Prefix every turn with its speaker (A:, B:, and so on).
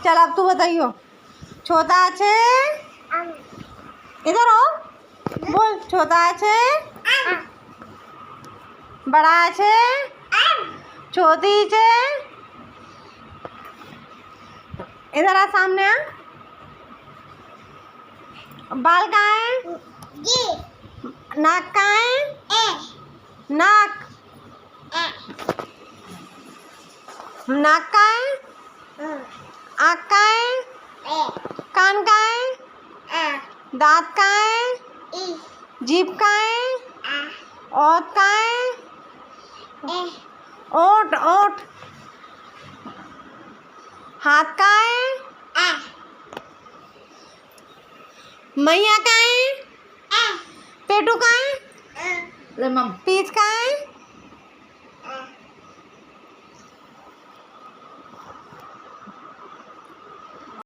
A: चल अब तू बताइयो। छोटा छे इधर हो, बोल। छोटा छे, बड़ा छे, छोटी छे, इधर आ, सामने आ। बाल कहाँ है? नाक कहाँ है? नाक नाक कहाँ है? आँख कहाँ है? कान कहाँ है? दांत कहाँ है? जीभ कहाँ है? ओठ कहाँ है? ओठ ओठ। हाथ कहाँ है? मैया कहाँ है? पेटू कहाँ है? पीठ कहाँ है?